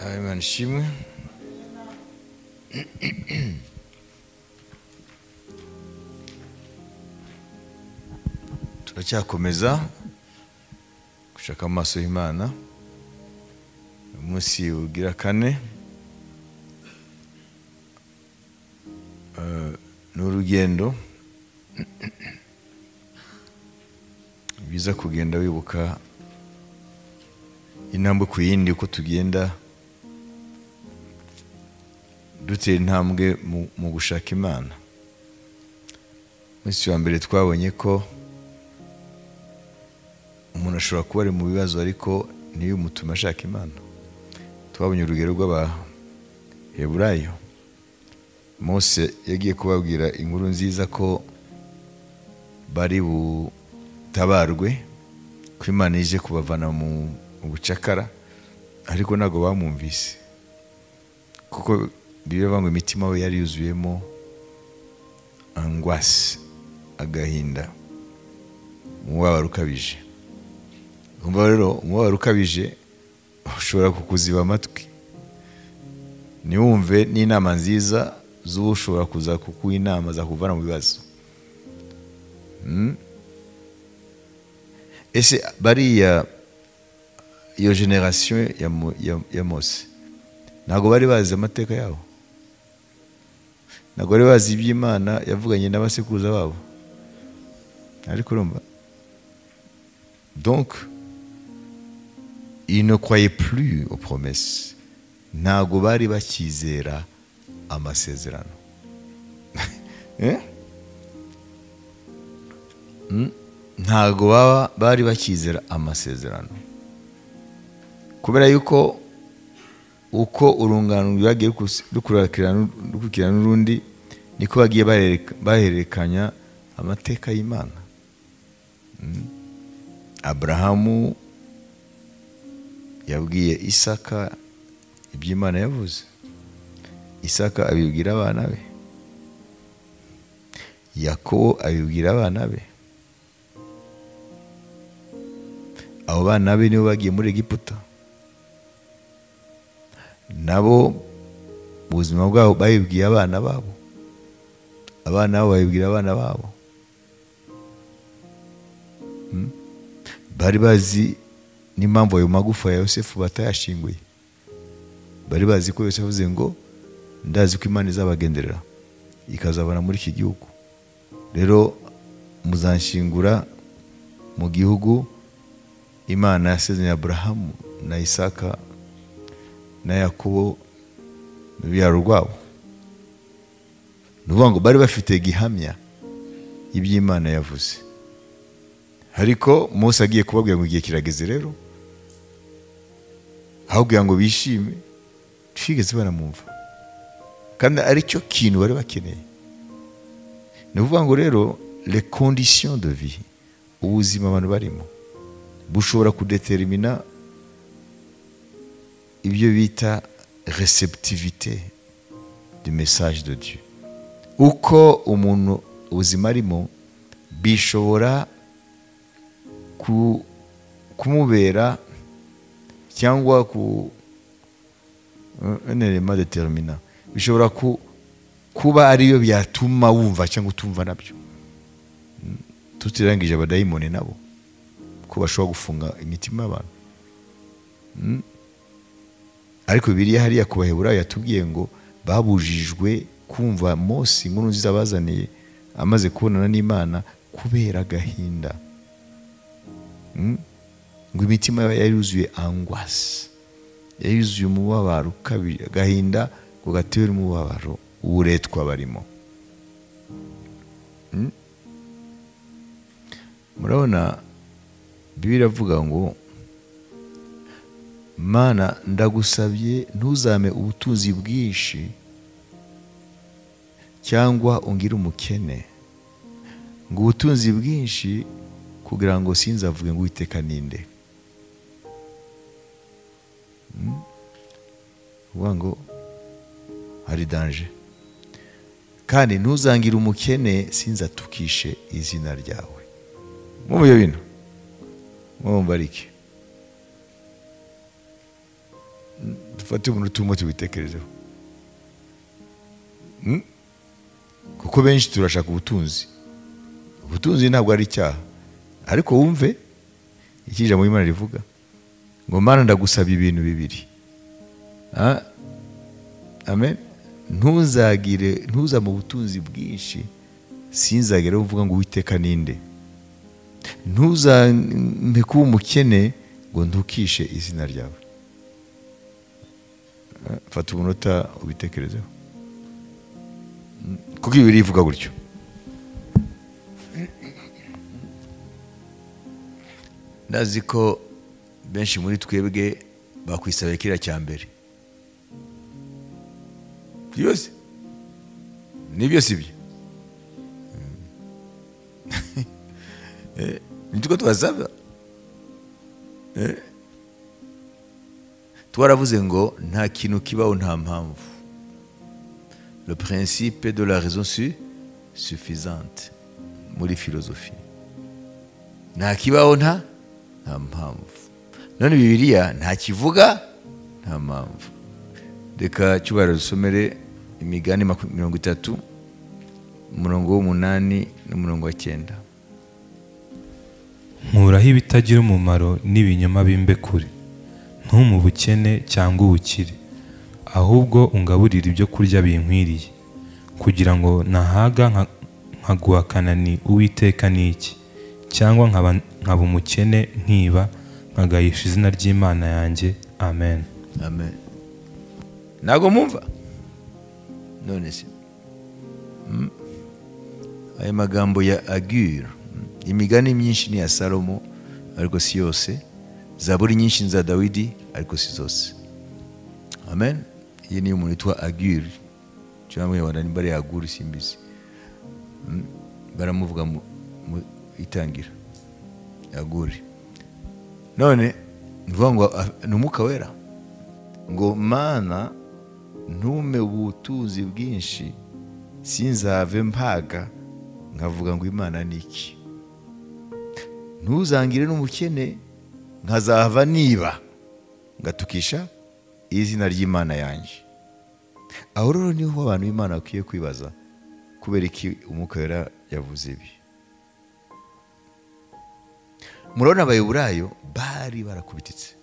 Imana ishimwe. Turacyakomeza gushaka amaso y'Imana. Umunsi ugira kane, n'urugendo biza kugenda wibuka intambwe ku yindi uko tugenda dutera intambwe mu gushaka Imana. Umunsi wa mbere twabonye ko umuntu ashobora kuba ari mu bibazo ariko niyo umutuma ashaka Imana. Twabonye urugero rw'Abaheburayo. Mose yagiye kubabwira inkuru nziza ko bari butabarwe, ko Imana ije kubavana mu bucakara, ariko ntabwo bamwumvise, kuko Bibiliya ngo imitima we yari yuzuyemo angoisse, agahinda, umubabaro ukabije. Umva rero, umubabaro ukabije ushobora kukuziba amatwi, ntiwumve n'inama nziza z'ushobora kuza kukuha inama za kuvana mu bibazo. Ese bariya iyo generation ya Mose ntabwo bari bazi amateka yabo? Ntabwo bari bazi iby'Imana yavuganye n'abasekuruza babo? Ariko urumva, donc ils ne croyaient plus aux promesses. Ntabwo bari bakizera amasezerano. Ntabwo bari bakizera amasezerano, kubera yuko uko urungano rwagiye rukurikirana n'urundi niko bagiye bahererekanya amateka y'Imana. Abrahamu yabwiye Isaka iby'Imana yavuze, Isaka abibwira abana be, Yakobo abibwira abana be. Abo bana be nibo bagiye muri Egiputa, nabo ubuzima bwabo babibwiye abana babo, abana babo babibwira abana babo. Bari bazi n'impamvu ayo magufa ya Yosefu batayashinguye. Bari bazi ko Yosefu avuze ngo ndazi ko Imana izabagenderera ikazabana muri iki gihugu, rero muzanshingura mu gihugu Imana yasezeranye Aburahamu na Isaka na Yakobo n'urubyaro rwabo. Ni ukuvuga ngo bari bafite gihamya iby'Imana yavuze. Ariko Mose agiye kubabwira ngo igihe kirageze rero, ahubwo ngo bishime, twigeze banamwumva, kandi aricyo kintu bari bakeneye. Ni ukuvuga ngo rero les conditions de vie, ubuzima abantu barimo bushobora kudetermina ibyo bita receptivité du message de Dieu. Uko umuntu ubuzima arimo bishobora kumubera cyangwa un élément déterminant, bishobora kuba ariyo byatuma wumva cyangwa utumva nabyo. Tutirangije abadayimoni nabo ko bashobora gufunga imitima y'abantu. Ariko Bibiliya hariya ku Baheburayo yatubwiye ngo babujijwe kumva Mose inkuru nziza bazaniye amaze kubonana n'Imana kubera agahinda. Ngo imitima yari yuzuye angoisse, yari yuzuye umubabaro ukabije, agahinda ngo gatewe n'umubabaro, uburetwa barimo. Murabona Bibiliya iravuga ngo Mana ndagusabye ntuzame ubutunzi bwinshi cyangwa ungire umukene, ngo ubutunzi bwinshi kugira ngo sinzavuge ngo Uwiteka ninde. Uvuga ngo hari danger. Kandi ntuzangire umukene sinzatukishe izina ryawe. Mu byo bintu mwumva iki? fata umuntu umwe tubitekerezeho. Kuko benshi turashaka ubutunzi. Ubutunzi ntabwo ari icyaha, ariko wumve ikija mu Imana rivuga ngo Mana ndagusaba ibintu bibiri. Amen. Ntuza mu butunzi bwinshi sinzagera uvuga ngo Uwiteka ninde. Ntuzampe kuba umukene ngo ntukishe izina ryawe. Fata umunota ubitekerezeho, kuko ibi rivuga gutyo. Ndazi ko benshi muri twebwe bakwisabira kiriya cya mbere. Byose nibyo sibyo. Nituko twasaba. Twaravuze ngo nta kintu kibaho nta mpamvu. Le principe de la raison suffisante muri philosophie. Nta kibaho nta mpamvu. None Bibiliya nta kivuga nta mpamvu. Reka cyubahiro dusomere Imigani 30 umurongo w'8 n'umurongo wa 9. Nkuraho ibitagira umumaro n'ibinyoma bimbe kure, ntumubukene cyangwa ubukire, ahubwo ungaburira ibyo kurya binkwiriye, kugira ngo nahaga nkaguhakana ni Uwiteka n'iki, cyangwa nkaba umukene nkiba nkagayisha izina ry'Imana yanjye. Amen. Amen. Nago mumva none se aya magambo ya Agur. Imigani myinshi ni ya Salomo ariko si yose. Zaburi nyinshi za Dawidi ariko si zose. Amen. Iyi ni umuntu witwa Agur, cyangwa yabana nimbare ya Agur simbizi. Baramuvuga mu itangira Agur. None mvuga ngo n'Umwuka Wera ngo Mana ntume ubutunzi bwinshi sinzave mpaga nkavuga ngo Imana niki. Ntuzangire n'umukene nkazava niba ngatukisha izina ry'Imana yanjye. Aho rero niho abantu b'Imana bakwiye kwibaza kubera iki Umwuka Wera yavuze ibi. Murabona Abayeburayo bari barakubititse.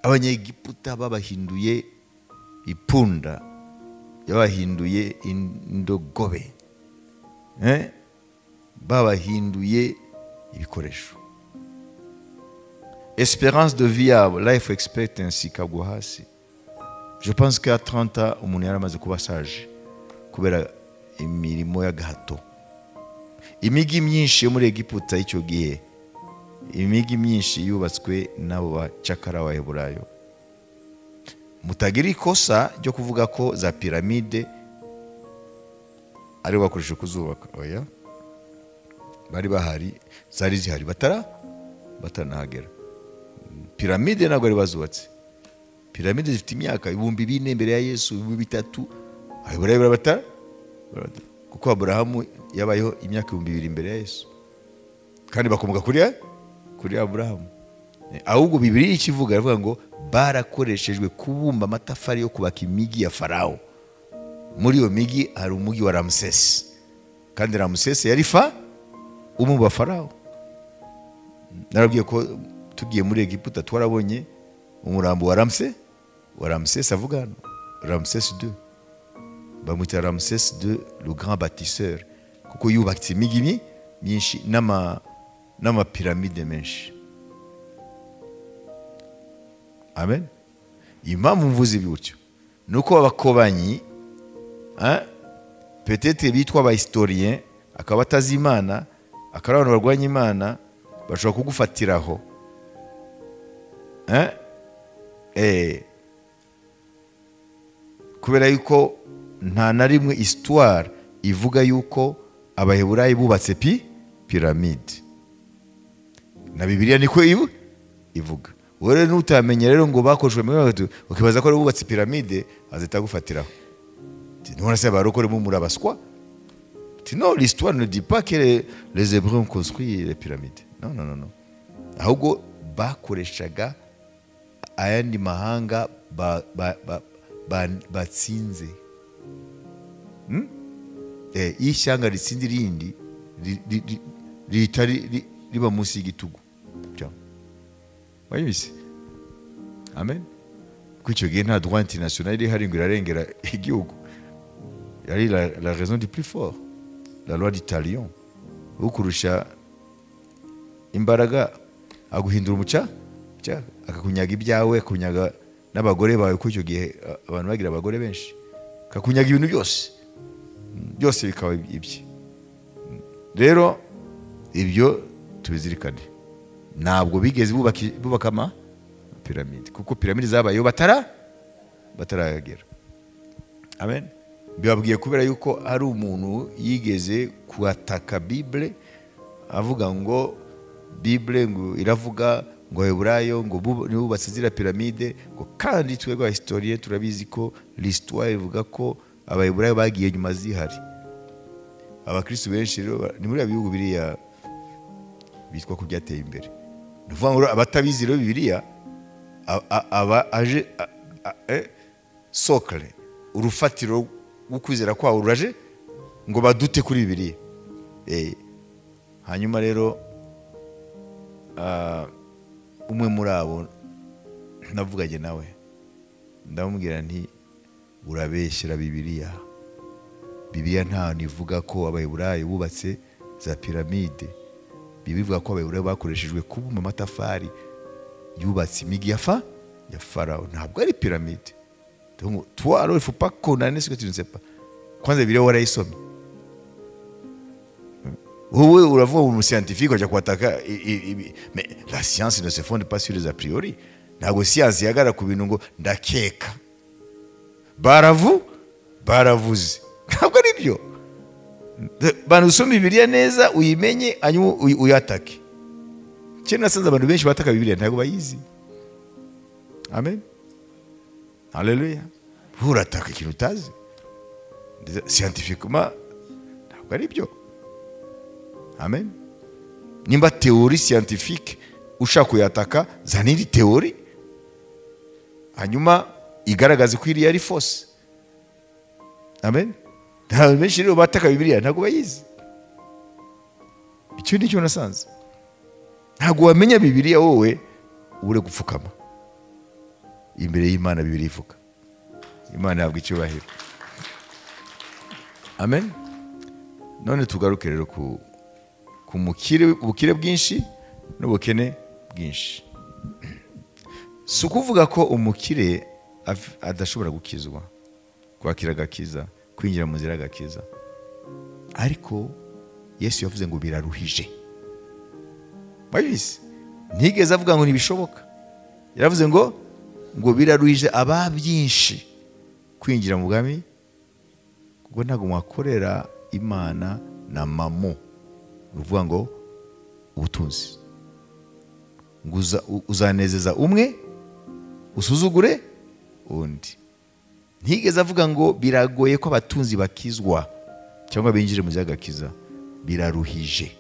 Abanyegiputa babahinduye ipunda, yabahinduye indogobe, babahinduye ibikoresho. Espérance de vie yabo, life expectancy kagwa hasi. Je pense qu'à 30 ans umuntu yaramaze kuba sage kubera imirimo y'agahato. Imigi myinshi yo muri Egiputa icyo gihe, imigi myinshi yubatswe n'abo bacakara b'Abaheburayo. Mutagira ikosa ryo kuvuga ko za piramide ari bakoresha kuzubaka. Oya, bari bahari, zari zihari batanahagera. Piramide ntabwo ari bazubatse. Piramide zifite imyaka 2000 mbere ya Yesu, 3000. Abaheburayo barabata kuko Aburahamu yabayeho imyaka 2000 mbere ya Yesu, kandi bakomoka kuri Aburahamu. Ahubwo Bibiliya ikivuga iravuga ngo barakoreshejwe kubumba amatafari yo kubaka imigi ya Farawo. Muri iyo migi hari umugi wa Ramses, kandi Ramses yari umumba Farawo. Narabwiye ko tugiye muri Egiputa twarabonye umurambo wa Ramses avuga hano, Ramses II. Bamwita Ramses II le grand bâtisseur kuko yubatse imigi myinshi n'amapiramide menshi. Amen. Impamvu mvuze ibi gutyo nuko abakobanyi peut-être bitwa abahistorien akaba atazi Imana, akaba abantu barwanya Imana, bashobora kugufatiraho kubera yuko nta na rimwe histoire ivuga yuko Abaheburayo bubatse piramide, na Bibiliya niko ivuga. Wore nutamenya rero ngo bakoshwe ukibaza ko bubatse piramide azita gufatiraho. None se barokore mu murabaswa? Non, l'histoire ne dit pas que les Hébreux ont construit les pyramides. Non. Ahubwo bakoreshaga ayandi mahanga batsinze. Ishyanga ritsinze irindi ritari riba munsi y'igitugu. Wayibise? Amen. Kuko gihe nta droit international iri hari ngo irarengera igihugu. Yari la raison du plus fort, la loi du talion. Ukurusha imbaraga aguhindura umuca akakunyaga ibyawe, akunyaga n'abagore bawe. Kuko icyo gihe abantu bagira abagore benshi, akakunyaga ibintu byose bikaba ibye. Rero ibyo tubizirikane. Ntabwo bigeze bubaka piramide, kuko piramide zabayeho bataragera. Amen. Bibabwiye kubera yuko hari umuntu yigeze kuataka Bible avuga ngo Bible ngo iravuga ngo Heburayo ngo nibubatse zira piramide, ngo kandi twebwe historien turabizi ko l'histoire ivuga ko Abaheburayo bagiye nyuma zihari. Abakristo benshi rero ni muri abihugu biriya bitwa ko byateye imbere. Nuvuga ngo abatabizi rero Bibiliya aba aje sokle urufatiro ukwizera kwawo uraje ngo badute kuri Bibiliya. Hanyuma rero umwe muri abo navuganye nawe ndamubwira nti urabeshyira Bibiliya. Bibiliya nta nivuga ko Abaheburayo bubatse za piramide. Bivuga ko Abaheburayo bakoreshejwe kubumba amatafari yubatse imigi ya Farao. Ntabwo ari piramide. Donc toi alors il faut pas condamner ce que tu ne sais pas. Kwanza Bibiliya warayisomye. Wowe uravuga umuntu scientifique ajya kwataka mais la science ne se fonde pas sur les a priori. Ntabwo science yagara ku bintu ngo ndakeka. Baravuze. Ntabwo ari byo. Bantu usoma Bibiliya neza uyimenye anyu uyatake. Cyane nasanze abantu benshi bataka Bibiliya ntabwo bayizi. Amen. Haleluya. Urataka ikintu utazi. Scientifiquement ntabwo ari byo. Amen. Nimba théorie scientifique ushaka kuyataka zaniri théorie hanyuma igaragaza ko iri yari fausse. Amen. Nta benshi rero bataka Bibiliya ntabwo bayizi. Icyo nicyo nasanze. Ntabwo wamenya Bibiliya wowe ubure gupfukama imbere y'Imana. Bibiliya ivuga Imana yabwa icyubahiro. Amen. None tugaruke rero ku ubukire bwinshi n'ubukene bwinshi. Si ukuvuga ko umukire adashobora gukizwa, kwakira agakiza, kwinjira mu nzira y'agakiza, ariko Yesu yavuze ngo biraruhije. Bayise ntigeze avuga ngo ntibishoboka. Yaravuze ngo biraruhije ababyinshi kwinjira mu bwami, kuko ntabwo mwakorera Imana na mamo. Uvuga ngo ubutunzi ngo uzanezeza umwe usuzugure undi. Ntigeze avuga ngo biragoye ko abatunzi bakizwa cyangwa binjire mu by'agakiza. Biraruhije.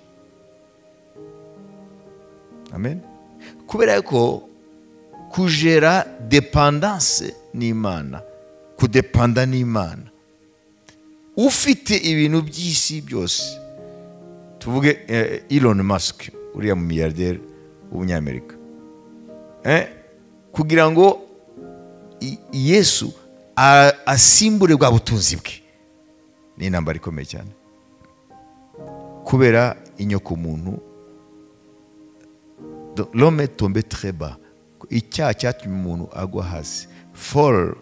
Amen. Kubera ko kujera dependance n'Imana, kudependa n'Imana, ufite ibintu by'isi byose. Tuvuge Elon Musk uriya mu milliardaire w'umunyamerika, kugira ngo Yesu asimbure bwa butunzi bwe ni intambara ikomeye cyane, kubera inyoko muntu. L'homme est tombé très bas. Icyaha cyatumye umuntu agwa hasi. Fall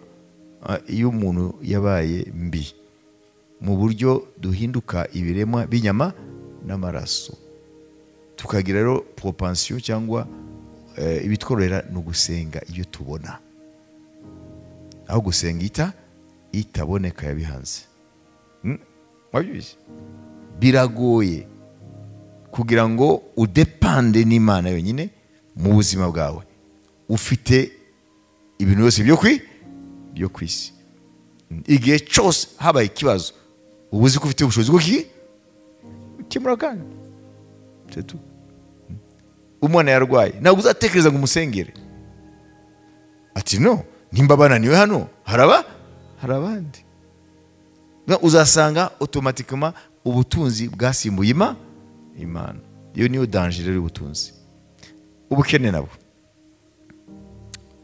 iyo umuntu yabaye mbi mu buryo duhinduka ibiremwa binyama n'amaraso, tukagira rero propension cyangwa ibitworera no gusenga iyo tubona, aho gusenga itaboneka yabihanze. Wabyuze biragoye kugira ngo udepende n'Imana yonyine mu buzima bwawe ufite ibintu byose byo kwisi. Igihe cyose habaye ikibazo ubuzi ko ufite ubushobozi bwo kimura kandi umwana yarwaye ntabwo uzatekereza ngo umusengere. ati no, nimba bananiwe hano hari abandi. Uzasanga automatiquement ubutunzi bwasimbuye Imana. Iyo niyo danger rero ubutunzi. Ubukene nabwo,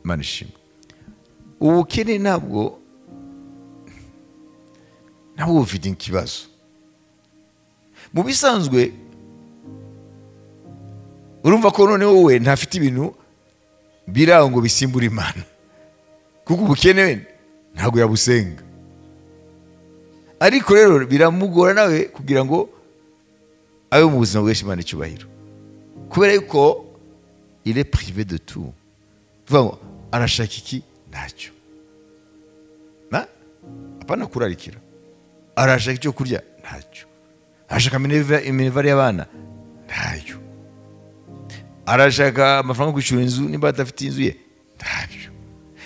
Imana ishimwe, ubukene nabwo bufite ikibazo. Mu bisanzwe urumva ko none wowe ntafite ibintu biraho ngo bisimbura Imana, kuko ubukene ntabwo yabusenga. Ariko rero biramugora nawe kugira ngo abe mu buzima bw'Imana Imana icyubahiro, kubera yuko il est privé de tout. Arashaka iki? Ntacyo. Apana kurarikira. Arashaka icyo kurya? Ntacyo. Arashaka iminerivare y'abana? Ntayo. Arashaka amafaranga yo kwishyura inzu nimba adafite inzu ye? Ntabyo.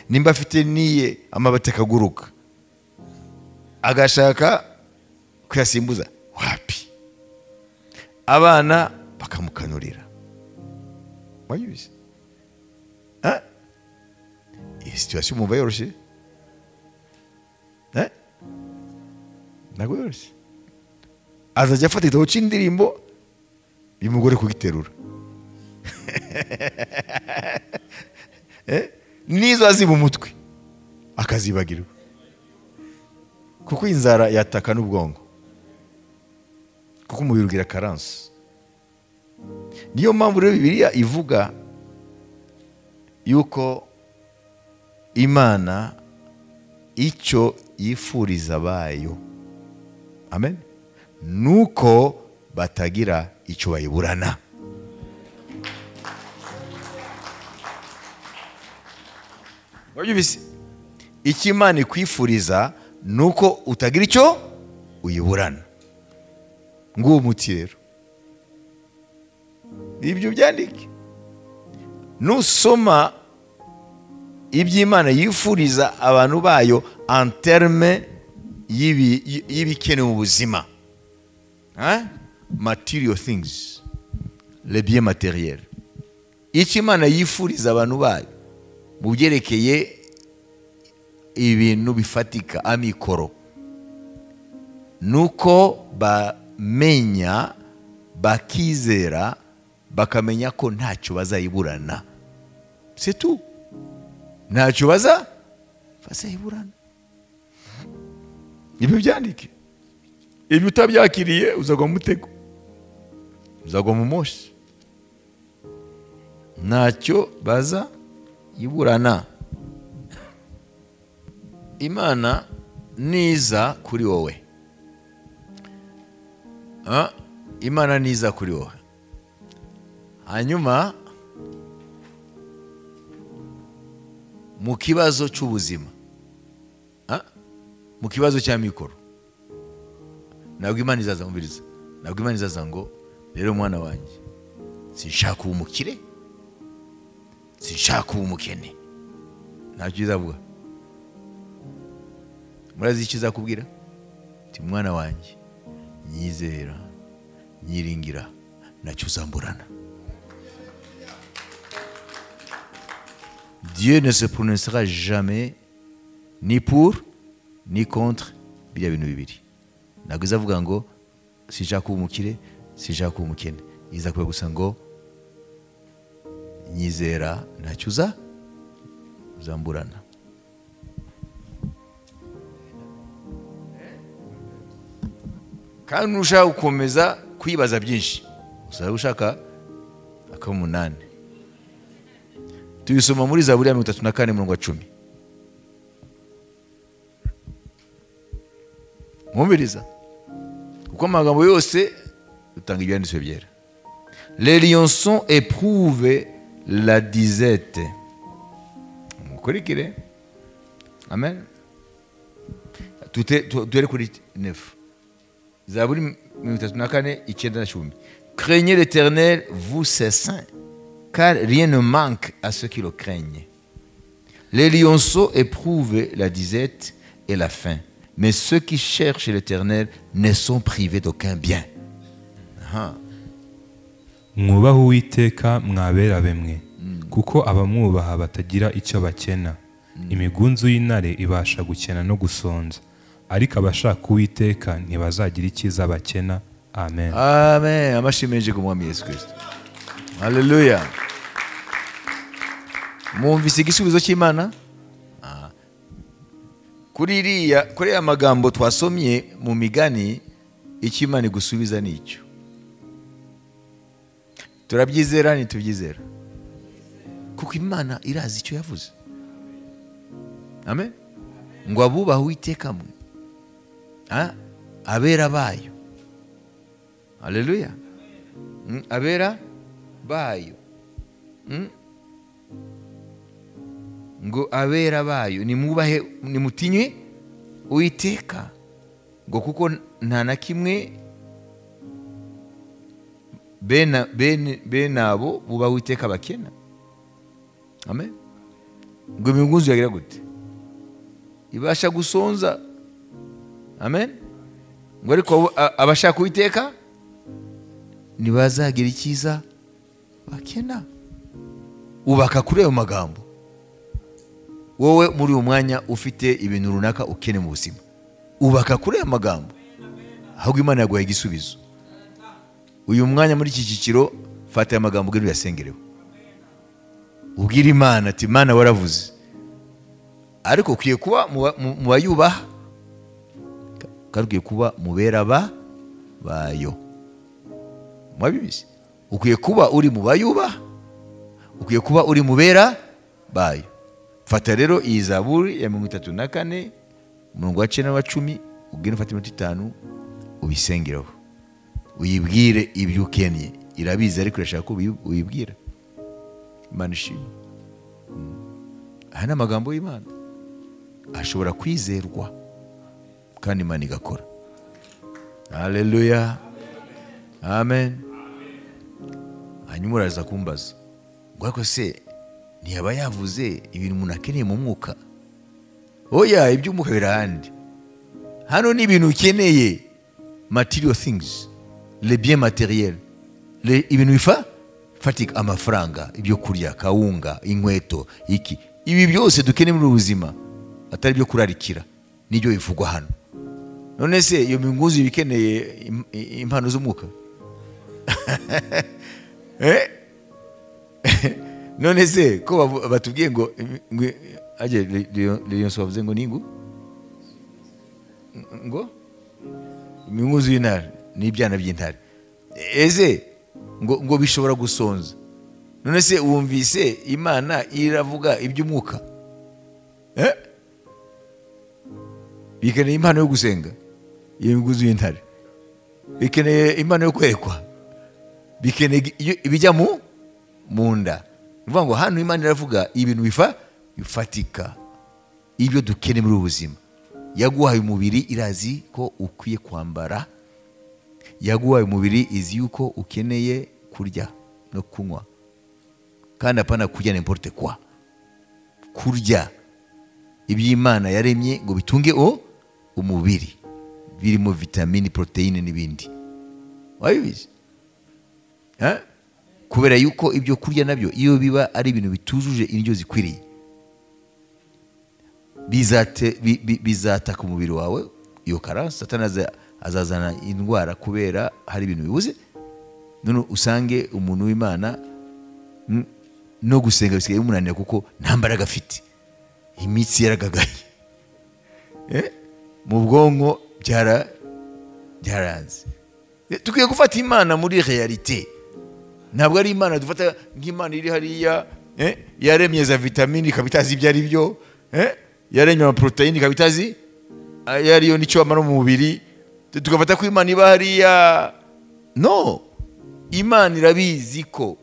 Nimba afite niye amabati akaguruka, agashaka kuyasimbuza, wapi? Abana bakamukanurira. Wayuzi? Iyi situation mumva yoroshe? Ntabwo yoroshe. Azajya afata igitabo cy'indirimbo bimugore kugiterura. Nizo aziba umutwe akazibagirwa, kuko inzara yataka n'ubwongo, kuko umubiri ugira carence. Niyo mpamvu rero Bibiliya ivuga yuko Imana icyo yifuriza bayo, amen, nuko batagira icyo bayiburana. Wabyumvise? Icyo Imana ikwifuriza nuko utagira icyo uyiburana. Nguwo muti rero, ibyo byandike. Nusoma iby'Imana yifuriza abantu bayo en terme y'ibikene mu buzima, material things, les biens matériels. Icyo Imana yifuriza abantu bayo mu byerekeye ibintu bifatika, amikoro, nuko bamenya, bakizera, bakamenya ko ntacyo bazayiburana. C'est tout. Ntacyo bazayiburana. Ibyo byandike. Ibyo utabyakiriye uzagwa mu mutego, uzagwa mu moshi. Ntacyo bazayiburana. Imana niza kuri wowe, Imana niza kuri wowe, hanyuma mu kibazo cy'ubuzima, mu kibazo cy'amikoro, ntabwo Imana izazamubiriza. Ntabwo Imana izaza ngo rero mwana wanjye sinshaka uba umukire, sinshaka uba umukene. Ntacyo izavuga. Murazi icyo izakubwira? Ati mwana wanjye nyizera, nyiringira, ntacyo uzamburana. Dieu ne se prononcera jamais ni pour ni contre biriya bintu bibiri. Ntabwo izavuga ngo sinshaka kuba umukire, sinshaka kuba umukene. Izakubwira gusa ngo nyizera, ntacyo uzamburana. Kandi nushaka gukomeza kwibaza byinshi, uzaba ushaka akamunani. Tuyisoma muri Zaburi ya 34:10. Mwumviriza, kuko amagambo yose utanga ibyanditswe byera. Les lionceaux éprouvent la disette. Mukurikire. Amen. Tuere kuri 9. Zaburi 34:9. Craignez l'Éternel, vous ses saints, car rien ne manque à ceux qui le craignent. Les lionceaux éprouvent la disette et la faim, mais ceux qui cherchent l'Éternel ne sont privés d'aucun bien. Mwubahe Uwiteka mwabera bemwe, kuko abamwubaha batagira icyo bakena. Imigunzu y'intare ibasha gukena no gusonza, ariko abashaka Uwiteka ntibazagira icyiza bakena. Amen. Amen. Amashimeje ku mwami Yesu Kristo. Haleluya. Mwumvise igisubizo cy'Imana? Kuri aya magambo twasomye mu migani, icyo Imana igusubiza ni icyo. Turabyizera ntitubyizera? Kuko Imana irazi icyo yavuze. Amen. Ngo abubaha Uwiteka mwe, abera bayo. Haleluya. Abera bayo. Ngo abera bayo nimwubahe, nimutinye Uwiteka, ngo kuko nta na kimwe bene abo bubaha Uwiteka bakena. Amen. Ngo imigunzu yagira gute? Ibasha gusonza. Amen. Ngo ariko abashaka Uwiteka ntibazagira icyiza bakena. Ubaka kuri ayo magambo. Wowe muri uyu mwanya ufite ibintu runaka ukene mu buzima, ubaka kuri ayo magambo, ahubwo Imana yaguhaye igisubizo. Uyu mwanya muri iki cyiciro, fata aya magambo ugende uyasengereho. Ubwire Imana ati Imana waravuze, ariko ukwiye kuba mu bayubaha, kandi ukwiye kuba mu bera bayo. Mwabizi? Ukwiye kuba uri mu bayubaha, ukwiye kuba uri mu bera bayo. Fata rero iyi Zaburi ya 34 umurongo wa 9 na 10, ugende ufate iminota 5 ubisengereho, uyibwire ibyo ukennye. Irabizi ariko irashaka ko uyibwira. Imana ishimwe. Aha ni amagambo y'Imana, ashobora kwizerwa kandi Imana igakora. Haleluya. Amen. Hanyuma uraza kumbaza ngo ariko se ntiyaba yavuze ibintu umuntu akeneye mu mwuka? Oya, iby'umwuka birahandi. Hano ni ibintu ukeneye, material things, les biens matériels, ibintu fatika, amafaranga, ibyo kurya, kawunga, inkweto, iki. Ibi byose dukeneye mu buzima, atari byo kurarikira, nibyo bivugwa hano. None se iyo migunzu ibikeneye impano z'umwuka? None se ko batubwiye ngo aje Leon bavuze ngo ningu ngo imigunzu y'intare n'ibyana by'intare, eze ngo bishobora gusonza. None se wumvise Imana iravuga iby'umwuka? Bikeneye impano yo gusenga, iyo migunzu y'intare bikeneye impano yo kwerekwa, bikeneye ibijya mu nda. Uvuga ngo hano Imana iravuga ibintu bifatika, ibyo dukeneye muri ubuzima. Yaguhaye umubiri, irazi ko ukwiye kwambara. Yaguhaye umubiri, izi yuko ukeneye kurya no kunywa, kandi apana kurya n'importe quoi. Kurya iby'Imana yaremye ngo bitunge umubiri, birimo vitamini, proteine n'ibindi. Wabibizi? Kubera yuko ibyo kurya nabyo iyo biba ari ibintu bitujuje indyo zikwiriye, bizataka umubiri wawe. Iyo karansi Satani azazana indwara kubera hari ibintu bibuze. None usange umuntu w'Imana no gusenga bisigaye bimunanira kuko nta mbaraga afite, imitsi yaragagaye, mu bwonko byaranze. Tukwiye gufata Imana muri realite. Ntabwo ari Imana dufata nk'Imana iri hariya, yaremye za vitamini ikabitazi ibyo ari byo, yaremye ama proteine ikabitazi yariyo nicyo amara mu mubiri, tugafata ko Imana iba hariya. No, Imana irabizi ko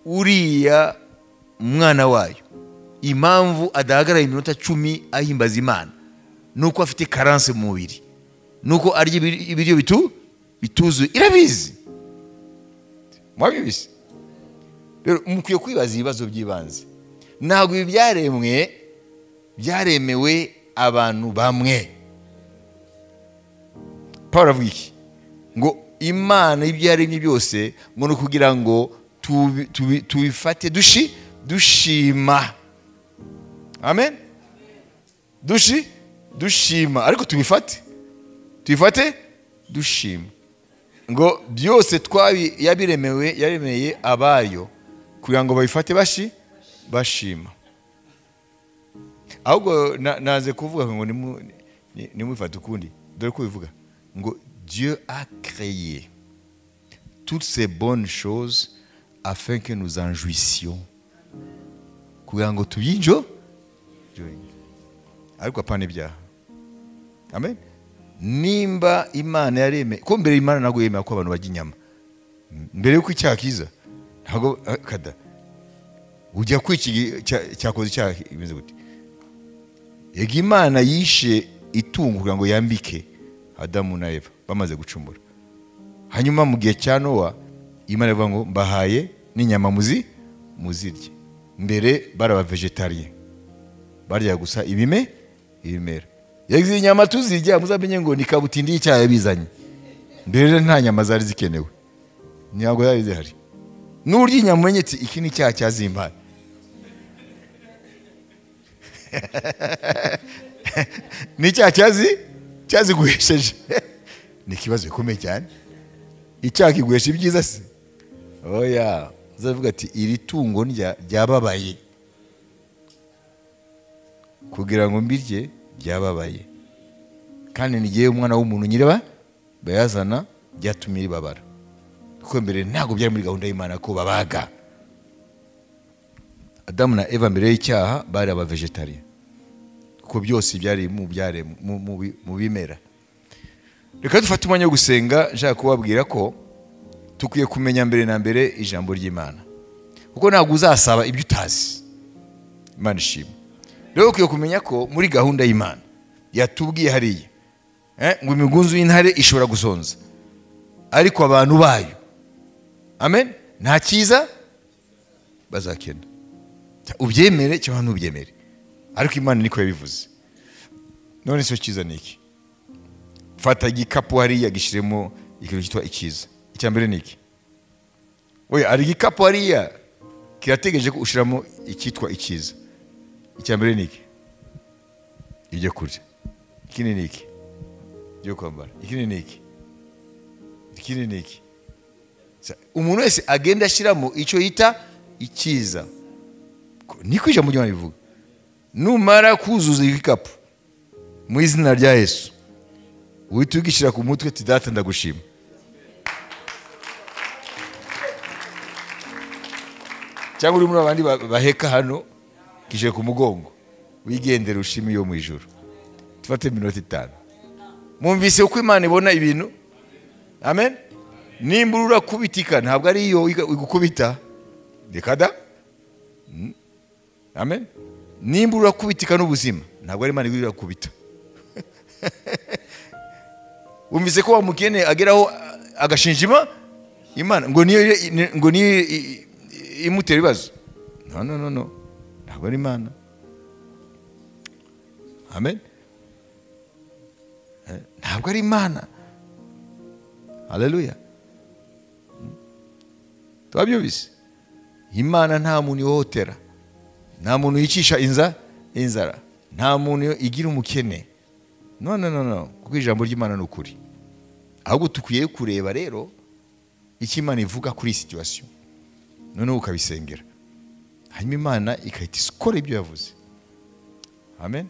uriya umwana wayo impamvu adahagarara iminota 10 ahimbaza Imana nuko afite carence mu mubiri, nuko arya ibiryo bituzuye. Irabizi. Mwabibizi? Rero mukwiye kwibaza ibibazo by'ibanze. Ntabwo ibi byaremewe abantu bamwe. Paul avuga iki? Ngo Imana ibyo yaremye byose ngo no kugira ngo tubifate dushima. Amen. Dushima ariko tubifate dushima ngo byose yaremeye abayo kugira ngo babifate bashima. Ahubwo naze kuvuga ngo nimufate ukundi, dore ko bivuga ngo Dieu a créé toutes ces bonnes choses afin que nous en jouissions, kugira ngo tubyinjo ariko apana ibyaha. Amen. Nimba Imana yaremeye ko mbere Imana nago yemeye ko abantu bajya inyama mbere yuko icyaha kiza, ntago kada ujya kwiki cyakoze icyaha imeze gute. Yego Imana yishe itungo kugira ngo yambike Adamu na Eva bamaze gucumura. Hanyuma mu gihe cya Nowa Imana ivuga ngo mbahaye n'inyama muzirye. Mbere baraba vegetarian, barya gusa ibimera. Yego inyama tuzirya muzamenye ngo ni kabutindi y'icyaha yabizanye. Mbere nta nyama zari zikenewe, nyago yari zihari. N'urya inyama umenyetse iki ni icyaha cyazimbaye. Ni icyaha cyaziguhesheje. Ni ikibazo gikomeye cyane. Icyaha kiguhesha ibyiza se? Oya, uzavuga ati iri tungo ryababaye kugira ngo mbirye byababaye, kandi nigiye umwana w'umuntu nyireba bayazana byatumye ribabara, kuko mbere ntago byari muri gahunda y'Imana ko babaga. Adamu na Eva mbere y'icyaha bari aba vegetarian, kuko byose byari mu bimera. Reka dufate umwanya wo gusenga. Nshaka kubabwira ko tukwiye kumenya mbere na mbere ijambo ry'Imana, kuko ntabwo uzasaba ibyo utazi. Imana ishimwe. Rero ukwiye kumenya ko muri gahunda y'Imana yatubwiye hariya ngo imigunzu y'intare ishobora gusonza, ariko abantu bayo, amen, nta cyiza bazakena. Ubyemere cyangwa ntubyemere, ariko Imana niko yabivuze. None so cyiza ni iki? Fata igikapu hariya gishiremo ikintu cyitwa icyiza. Icya mbere ni iki? Oya, ari igikapu hariya kirategereje ko ushiramo icyitwa icyiza. Icya mbere ni iki? Ibyo kurya. Ikindi ni iki? Ibyo kwambara. Ikindi ni iki? Ikindi ni iki? Umuntu wese agenda ashiramo icyo yita icyiza. Niko ijambo ry'Imana rivuga. Numara kuzuza igikapu mu izina rya Yesu, uhita ugishira ku mutwe ati data ndagushima. Cyangwa uri muri abandi baheka hano kije ku mugongo, wigendera ushima iyo mu ijuru. Tufate minota 5. Mwumvise uko Imana ibona ibintu? Amen. Nimba urakubitika ntabwo ari iyo igukubita, dekada. Amen. Nimba urakubitika n'ubuzima ntabwo ari Imana igukubita. Umvise ko wamukene ageraho agashinjima Imana ngo niyo imutera ibibazo? No, ntabwo ari Imana. Amen. Ntabwo ari Imana. Haleluya. Twabyumvise. Imana nta muntu ihohotera, nta muntu yicisha inzara, nta muntu igira umukene. No, kuko ijambo ry'Imana n'ukuri. Ahubwo tukwiye kureba rero icyo Imana ivuga kuri iyi situation, noneho ukabisengera, hanyuma Imana ikahita ikora ibyo yavuze. Amen.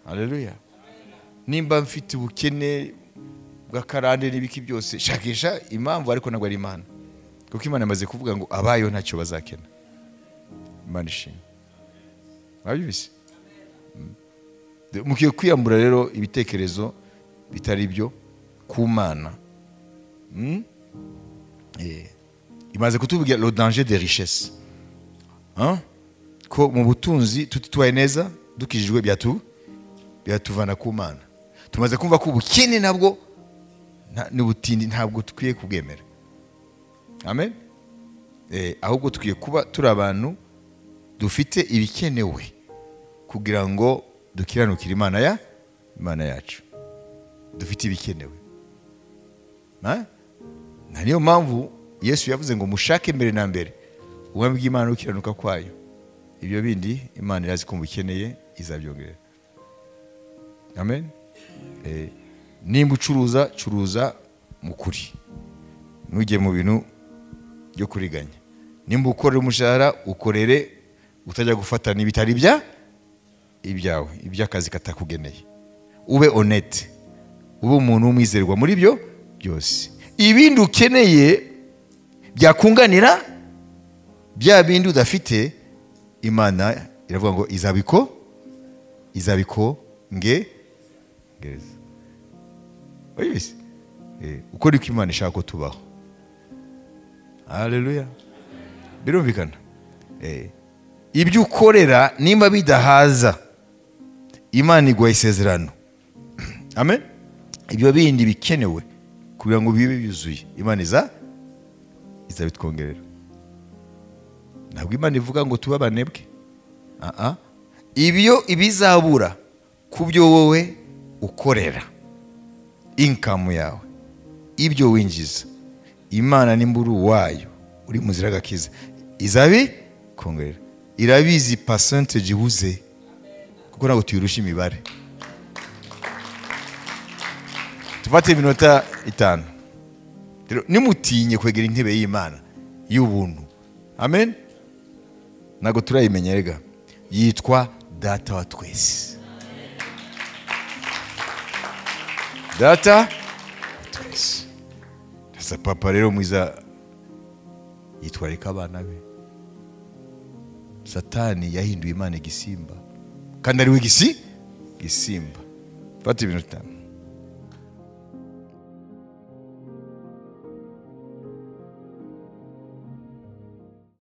Haleluya. Nimba mfite ubukene bw'akarande n'ibiki byose, shakisha impamvu, ariko ntabwo ari Imana, kuko Imana imaze kuvuga ngo abayo ntacyo bazakena. Imana ishimwe. Wabyumvise? Mukiye kwiyambura rero ibitekerezo bitari byo ku Mana. Imaze kutubwira le danger des richesses. Ko mu butunzi tutitwaye neza dukijijwe byatuvana ku Mana. Tumaze kumva ko ubukene nabwo n'ubutindi ntabwo tukwiye kubwemera. Amen. Ahubwo tukwiye kuba turi abantu dufite ibikenewe kugira ngo dukiranukire Imana yacu. Dufite ibikenewe. Niyo mpamvu Yesu yavuze ngo mushake mbere na mbere ubwami bw'Imana ukiranuka kwayo, ibyo bindi Imana irazi ko mukeneye izabyongerera. Amen. Nimba ucuruza, curuza mu kuri, ntujye mu bintu byo kuriganya. Nimba ukorera umushahara, ukorere utajya gufata n'ibitari ibyawe, iby'akazi katakugeneye. Ube honnête, ube umuntu w'umwizerwa muri byo byose. Ibindi ukeneye byakunganira bya bindi udafite, Imana iravuga ngo izabikongeza. Wabise? Uko niko Imana ishaka ko tubaho. Haleluya. Birumvikana? Ibyo ukorera nimba bidahaza, Imana iguha isezerano. Amen. Ibyo bindi bikenewe kugira ngo bibe byuzuye, Imana izabitwongerera. Ntabwo Imana ivuga ngo tuba abanebwe. Ibyo ibizabura kubyo wowe ukorera, income yawe, ibyo winjiza, Imana nimba uri uwayo, uri mu nzira y'agakiza, izabikongerera. Irabizi percentage uze, kuko ntabwo tuyirusha imibare. Tufate iminota 5. Nimutinye kwegera intebe y'Imana y'ubuntu. Amen. Ntabwo turayimenya rega, yitwa Data wa twese. Data wa twese. Sasa papa rero mwiza yitwarika abana be. Satani yahinduye Imana igisimba, kandi ari we gisimba. Fata ibintu 5.